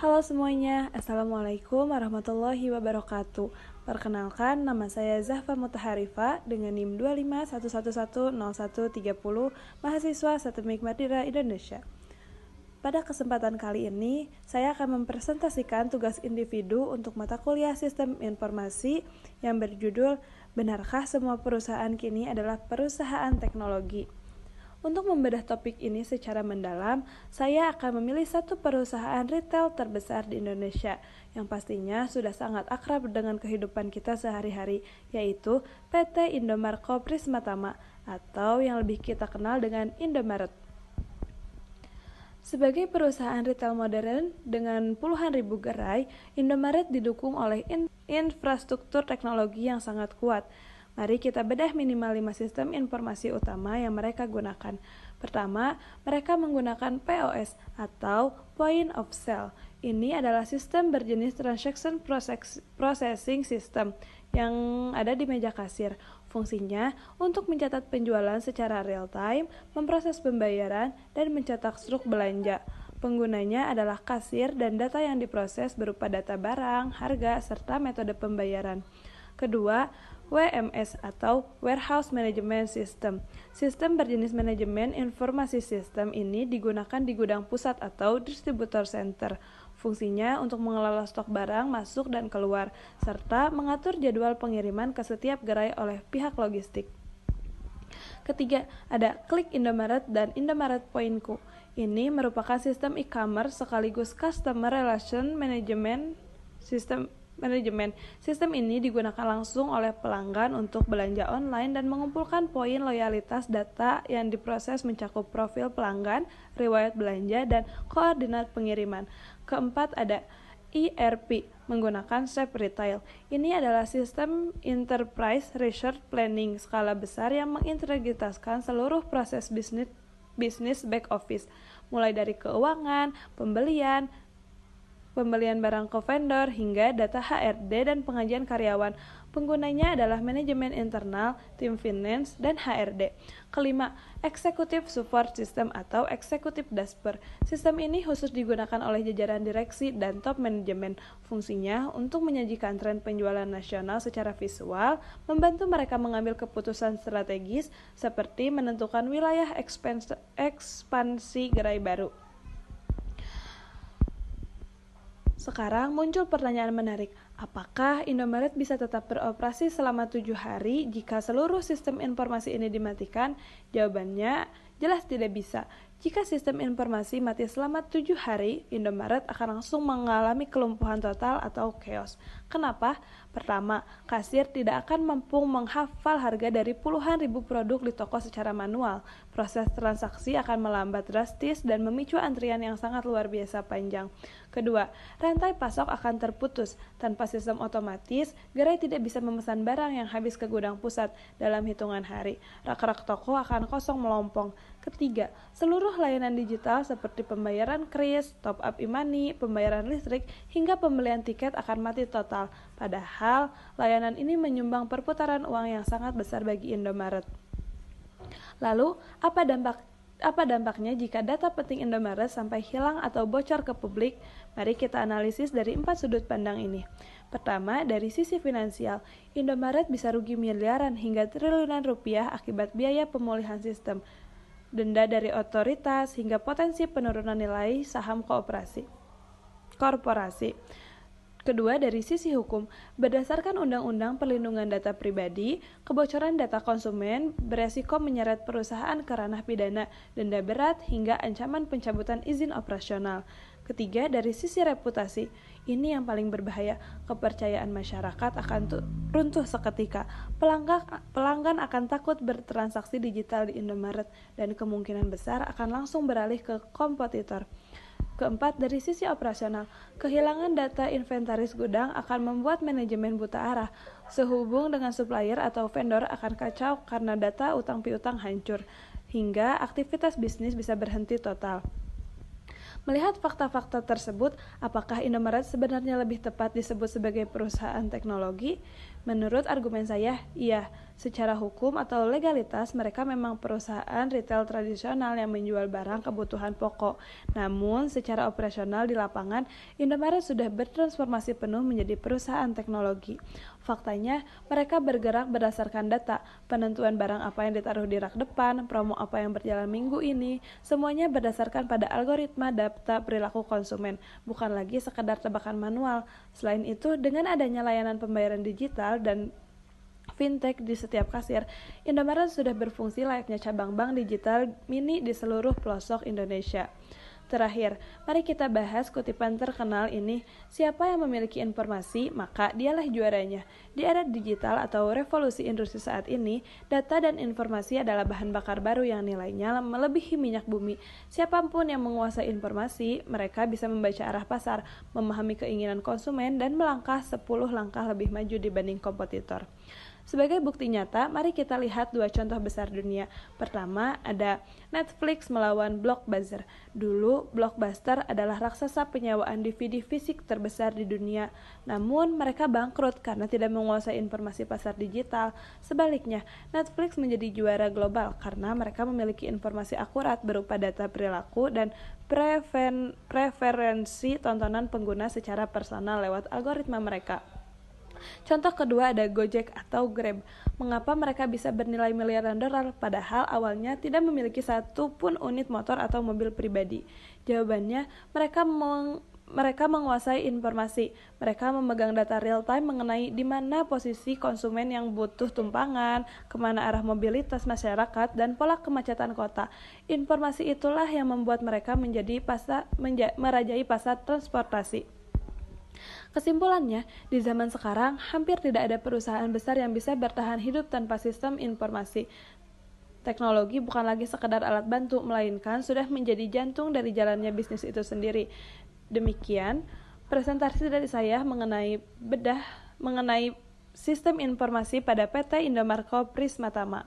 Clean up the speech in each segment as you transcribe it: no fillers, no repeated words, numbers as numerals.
Halo semuanya, Assalamualaikum warahmatullahi wabarakatuh. Perkenalkan, nama saya Zahfa Mutaharifa dengan NIM 251110130, mahasiswa Setemik Madira Indonesia. Pada kesempatan kali ini, saya akan mempresentasikan tugas individu untuk mata kuliah Sistem Informasi yang berjudul Benarkah semua perusahaan kini adalah perusahaan teknologi? Untuk membedah topik ini secara mendalam, saya akan memilih satu perusahaan retail terbesar di Indonesia yang pastinya sudah sangat akrab dengan kehidupan kita sehari-hari, yaitu PT Indomarko Prismatama atau yang lebih kita kenal dengan Indomaret. Sebagai perusahaan retail modern dengan puluhan ribu gerai, Indomaret didukung oleh infrastruktur teknologi yang sangat kuat. Mari kita bedah minimal 5 sistem informasi utama yang mereka gunakan. Pertama, mereka menggunakan POS atau Point of Sale. Ini adalah sistem berjenis Transaction Processing System yang ada di meja kasir. Fungsinya untuk mencatat penjualan secara real time, memproses pembayaran, dan mencetak struk belanja. Penggunanya adalah kasir dan data yang diproses berupa data barang, harga, serta metode pembayaran. Kedua, WMS atau Warehouse Management System. Sistem berjenis manajemen informasi sistem ini digunakan di gudang pusat atau distributor center. Fungsinya untuk mengelola stok barang masuk dan keluar, serta mengatur jadwal pengiriman ke setiap gerai oleh pihak logistik. Ketiga, ada Klik Indomaret dan Indomaret Pointku. Ini merupakan sistem e-commerce sekaligus Customer Relation Management System. Sistem ini digunakan langsung oleh pelanggan untuk belanja online dan mengumpulkan poin loyalitas. Data yang diproses mencakup profil pelanggan, riwayat belanja, dan koordinat pengiriman. Keempat, ada ERP menggunakan SAP Retail. Ini adalah sistem Enterprise Resource Planning skala besar yang mengintegrasikan seluruh proses bisnis back office, mulai dari keuangan, pembelian barang ke vendor, hingga data HRD dan pengajian karyawan. Penggunanya adalah manajemen internal, tim finance, dan HRD. Kelima, Executive Support System atau Executive Dashboard. Sistem ini khusus digunakan oleh jajaran direksi dan top manajemen. Fungsinya untuk menyajikan tren penjualan nasional secara visual, membantu mereka mengambil keputusan strategis seperti menentukan wilayah ekspansi gerai baru. Sekarang muncul pertanyaan menarik, apakah Indomaret bisa tetap beroperasi selama 7 hari jika seluruh sistem informasi ini dimatikan? Jawabannya jelas tidak bisa. Jika sistem informasi mati selama 7 hari, Indomaret akan langsung mengalami kelumpuhan total atau chaos. Kenapa? Pertama, kasir tidak akan mampu menghafal harga dari puluhan ribu produk di toko secara manual. Proses transaksi akan melambat drastis dan memicu antrian yang sangat luar biasa panjang. Kedua, rantai pasok akan terputus. Tanpa sistem otomatis, gerai tidak bisa memesan barang yang habis ke gudang pusat dalam hitungan hari. Rak-rak toko akan kosong melompong. Ketiga, seluruh layanan digital seperti pembayaran kris, top up e-money, pembayaran listrik, hingga pembelian tiket akan mati total. Padahal, layanan ini menyumbang perputaran uang yang sangat besar bagi Indomaret. Lalu, apa dampaknya jika data penting Indomaret sampai hilang atau bocor ke publik? Mari kita analisis dari 4 sudut pandang ini. Pertama, dari sisi finansial, Indomaret bisa rugi miliaran hingga triliunan rupiah akibat biaya pemulihan sistem, denda dari otoritas, hingga potensi penurunan nilai saham korporasi. Kedua, dari sisi hukum, berdasarkan Undang-Undang Perlindungan Data Pribadi, kebocoran data konsumen beresiko menyeret perusahaan ke ranah pidana, denda berat, hingga ancaman pencabutan izin operasional. Ketiga, dari sisi reputasi, ini yang paling berbahaya. Kepercayaan masyarakat akan runtuh seketika. Pelanggan akan takut bertransaksi digital di Indomaret dan kemungkinan besar akan langsung beralih ke kompetitor. Keempat, dari sisi operasional, kehilangan data inventaris gudang akan membuat manajemen buta arah. Sehubung dengan supplier atau vendor akan kacau karena data utang piutang hancur, hingga aktivitas bisnis bisa berhenti total. Melihat fakta-fakta tersebut, apakah Indomaret sebenarnya lebih tepat disebut sebagai perusahaan teknologi? Menurut argumen saya, iya, secara hukum atau legalitas mereka memang perusahaan retail tradisional yang menjual barang kebutuhan pokok. Namun, secara operasional di lapangan, Indomaret sudah bertransformasi penuh menjadi perusahaan teknologi. Faktanya, mereka bergerak berdasarkan data, penentuan barang apa yang ditaruh di rak depan, promo apa yang berjalan minggu ini, semuanya berdasarkan pada algoritma data perilaku konsumen, bukan lagi sekadar tebakan manual. Selain itu, dengan adanya layanan pembayaran digital dan fintech di setiap kasir, Indomaret sudah berfungsi layaknya cabang bank digital mini di seluruh pelosok Indonesia. Terakhir, mari kita bahas kutipan terkenal ini, siapa yang memiliki informasi, maka dialah juaranya. Di era digital atau revolusi industri saat ini, data dan informasi adalah bahan bakar baru yang nilainya melebihi minyak bumi. Siapapun yang menguasai informasi, mereka bisa membaca arah pasar, memahami keinginan konsumen, dan melangkah 10 langkah lebih maju dibanding kompetitor. Sebagai bukti nyata, mari kita lihat dua contoh besar dunia. Pertama, ada Netflix melawan Blockbuster. Dulu, Blockbuster adalah raksasa penyewaan DVD fisik terbesar di dunia. Namun, mereka bangkrut karena tidak menguasai informasi pasar digital. Sebaliknya, Netflix menjadi juara global karena mereka memiliki informasi akurat berupa data perilaku dan preferensi tontonan pengguna secara personal lewat algoritma mereka. Contoh kedua ada Gojek atau Grab. Mengapa mereka bisa bernilai miliaran dolar padahal awalnya tidak memiliki satu pun unit motor atau mobil pribadi? Jawabannya, mereka menguasai informasi. Mereka memegang data real time mengenai di mana posisi konsumen yang butuh tumpangan, kemana arah mobilitas masyarakat, dan pola kemacetan kota. Informasi itulah yang membuat mereka merajai pasar transportasi. Kesimpulannya, di zaman sekarang hampir tidak ada perusahaan besar yang bisa bertahan hidup tanpa sistem informasi. Teknologi bukan lagi sekadar alat bantu, melainkan sudah menjadi jantung dari jalannya bisnis itu sendiri. Demikian presentasi dari saya mengenai sistem informasi pada PT Indomarko Prismatama.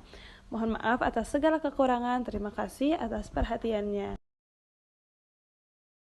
Mohon maaf atas segala kekurangan. Terima kasih atas perhatiannya.